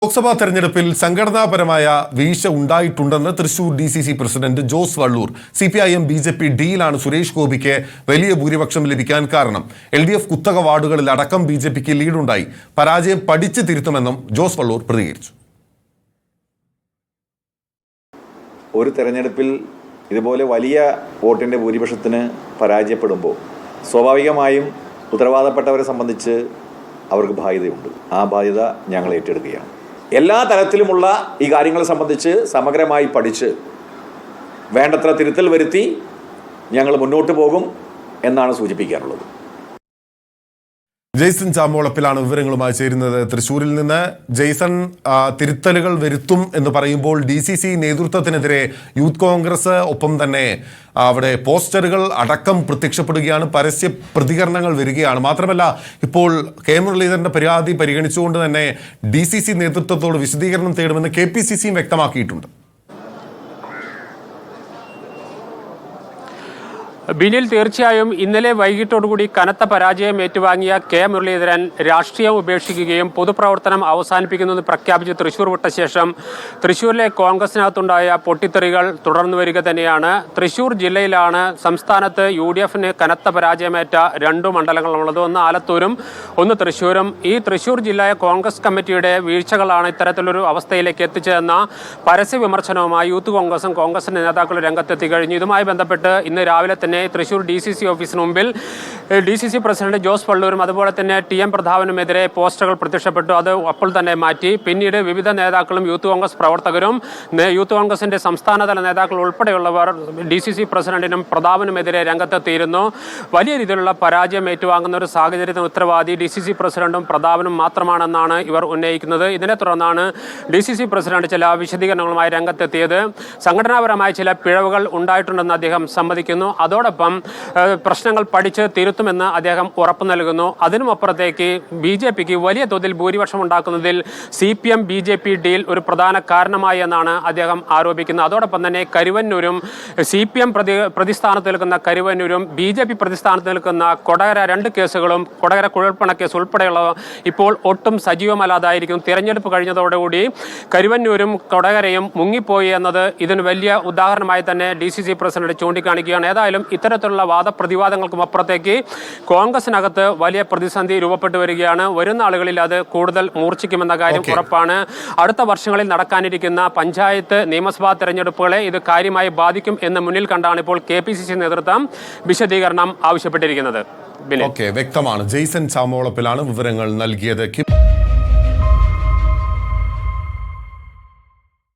ലോക്സഭാ തെരഞ്ഞെടുപ്പിൽ സംഘടനാപരമായ വീഴ്ച ഉണ്ടായിട്ടുണ്ടെന്ന് Thrissur DCC president Jose Valloor. CPIM BJP ഡീലാണ് സുരേഷ് ഗോപിക്ക് വലിയ ഭൂരിപക്ഷം ലഭിക്കാൻ കാരണം. LDF കുത്തക വാർഡുകളിൽ അടക്കം BJPക്ക് ലീഡുണ്ടായി. പരാജയം പഠിച്ചു തിരുത്തുമെന്നും ജോസ് വള്ളൂർ പ്രതികരിച്ചു. ഒരു തെരഞ്ഞെടുപ്പിൽ ഇതുപോലെ വലിയ വോട്ടിൻ്റെ ഭൂരിപക്ഷത്തിന് പരാജയപ്പെടുമ്പോൾ സ്വാഭാവികമായും ഉത്തരവാദപ്പെട്ടവരെ സംബന്ധിച്ച് അവർക്ക് ബാധ്യതയുണ്ട്. ആ ബാധ്യത ഞങ്ങൾ ഏറ്റെടുക്കുകയാണ്. എല്ലാ തലത്തിലുമുള്ള ഈ കാര്യങ്ങളെ സംബന്ധിച്ച് സമഗ്രമായി പഠിച്ച് വേണ്ടത്ര തിരുത്തൽ വരുത്തി ഞങ്ങൾ മുന്നോട്ട് പോകും എന്നാണ് സൂചിപ്പിക്കാനുള്ളത്. ജെയ്സൺ ചാമോളപ്പിലാണ് വിവരങ്ങളുമായി ചേരുന്നത് തൃശ്ശൂരിൽ നിന്ന്. ജെയ്സൺ, തിരുത്തലുകൾ വരുത്തും എന്ന് പറയുമ്പോൾ DCC നേതൃത്വത്തിനെതിരെ യൂത്ത് കോൺഗ്രസ് ഒപ്പം തന്നെ അവിടെ പോസ്റ്ററുകൾ അടക്കം പ്രത്യക്ഷപ്പെടുകയാണ്, പരസ്യ പ്രതികരണങ്ങൾ വരികയാണ്. മാത്രമല്ല ഇപ്പോൾ കെ മുരളീധരന്റെ പരാതി പരിഗണിച്ചുകൊണ്ട് തന്നെ DCC നേതൃത്വത്തോട് വിശദീകരണം തേടുമെന്ന് KPCCയും വ്യക്തമാക്കിയിട്ടുണ്ട്. ബിനിൽ, തീർച്ചയായും ഇന്നലെ വൈകിട്ടോടുകൂടി കനത്ത പരാജയം ഏറ്റുവാങ്ങിയ കെ മുരളീധരൻ രാഷ്ട്രീയം ഉപേക്ഷിക്കുകയും പൊതുപ്രവർത്തനം അവസാനിപ്പിക്കുമെന്ന് പ്രഖ്യാപിച്ച് തൃശൂർ വിട്ട ശേഷം തൃശൂരിലെ കോൺഗ്രസിനകത്തുണ്ടായ പൊട്ടിത്തെറികൾ തുടർന്നു വരിക തന്നെയാണ്. തൃശൂർ ജില്ലയിലാണ് സംസ്ഥാനത്ത് UDFന് കനത്ത പരാജയമേറ്റ 2 മണ്ഡലങ്ങളുള്ളത്. ഒന്ന് ആലത്തൂരും ഒന്ന് തൃശൂരും. ഈ തൃശൂർ ജില്ലാ കോൺഗ്രസ് കമ്മിറ്റിയുടെ വീഴ്ചകളാണ് ഇത്തരത്തിലൊരു അവസ്ഥയിലേക്ക് എത്തിച്ചതെന്ന പരസ്യ വിമർശനവുമായി യൂത്ത് കോൺഗ്രസും കോൺഗ്രസിന്റെ നേതാക്കളും രംഗത്തെത്തി കഴിഞ്ഞു. ഇതുമായി ബന്ധപ്പെട്ട് ഇന്ന് രാവിലെ തന്നെ തൃശൂർ DCC ഓഫീസിന് മുമ്പിൽ DCC പ്രസിഡന്റ് ജോസ് വള്ളൂരും അതുപോലെ തന്നെ TM പ്രതാപനുമെതിരെ പോസ്റ്ററുകൾ പ്രത്യക്ഷപ്പെട്ടു. അത് അപ്പോൾ തന്നെ മാറ്റി. പിന്നീട് വിവിധ നേതാക്കളും യൂത്ത് കോൺഗ്രസ് പ്രവർത്തകരും യൂത്ത് കോൺഗ്രസിന്റെ സംസ്ഥാനതല നേതാക്കൾ ഉൾപ്പെടെയുള്ളവർ DCC പ്രസിഡന്റിനും പ്രതാപനുമെതിരെ രംഗത്തെത്തിയിരുന്നു. വലിയ രീതിയിലുള്ള പരാജയം ഏറ്റുവാങ്ങുന്ന ഒരു സാഹചര്യത്തിന് ഉത്തരവാദി DCC പ്രസിഡന്റും പ്രതാപനും മാത്രമാണെന്നാണ് ഇവർ ഉന്നയിക്കുന്നത്. ഇതിനെ തുടർന്നാണ് DCC പ്രസിഡന്റ് ചില വിശദീകരണങ്ങളുമായി രംഗത്തെത്തിയത്. സംഘടനാപരമായ ചില പിഴവുകൾ ഉണ്ടായിട്ടുണ്ടെന്ന് അദ്ദേഹം സമ്മതിക്കുന്നു. അതോടൊപ്പം പ്രശ്നങ്ങൾ പഠിച്ച് തിരുത്തുമെന്ന് അദ്ദേഹം ഉറപ്പു നൽകുന്നു. അതിനുമപ്പുറത്തേക്ക് BJPക്ക് വലിയ തോതിൽ ഭൂരിപക്ഷം ഉണ്ടാക്കുന്നതിൽ CPM BJP ഡീൽ ഒരു പ്രധാന കാരണമായി എന്നാണ് അദ്ദേഹം ആരോപിക്കുന്നത്. അതോടൊപ്പം തന്നെ കരുവന്നൂരും CPM പ്രതിസ്ഥാനത്ത് നിൽക്കുന്ന കരുവന്നൂരും BJP പ്രതിസ്ഥാനത്ത് നിൽക്കുന്ന കൊടകര 2 കേസുകളും കൊടകര കുഴൽപ്പണ കേസ് ഉൾപ്പെടെയുള്ളവ ഇപ്പോൾ ഒട്ടും സജീവമല്ലാതായിരിക്കും. തിരഞ്ഞെടുപ്പ് കഴിഞ്ഞതോടുകൂടി കരുവന്നൂരും കൊടകരയും മുങ്ങിപ്പോയി എന്നത് ഇതിന് വലിയ ഉദാഹരണമായി തന്നെ DCC പ്രസിഡന്റ് ചൂണ്ടിക്കാണിക്കുകയാണ്. ഏതായാലും ഇത്തരത്തിലുള്ള വാദപ്രതിവാദങ്ങൾക്കും അപ്പുറത്തേക്ക് കോൺഗ്രസിനകത്ത് വലിയ പ്രതിസന്ധി രൂപപ്പെട്ടു വരികയാണ്. വരുന്ന ആളുകളിൽ അത് കൂടുതൽ മൂർച്ഛിക്കുമെന്ന കാര്യം ഉറപ്പാണ്. അടുത്ത വർഷങ്ങളിൽ നടക്കാനിരിക്കുന്ന പഞ്ചായത്ത് നിയമസഭാ തെരഞ്ഞെടുപ്പുകളെ ഇത് കാര്യമായി ബാധിക്കും എന്ന് മുന്നിൽ കണ്ടാണ് ഇപ്പോൾ KPCC നേതൃത്വം വിശദീകരണം ആവശ്യപ്പെട്ടിരിക്കുന്നത്. വ്യക്തമാണ്. ജെയ്സൺ ചാമോളപ്പിലാണ് വിവരങ്ങൾ നൽകിയത്.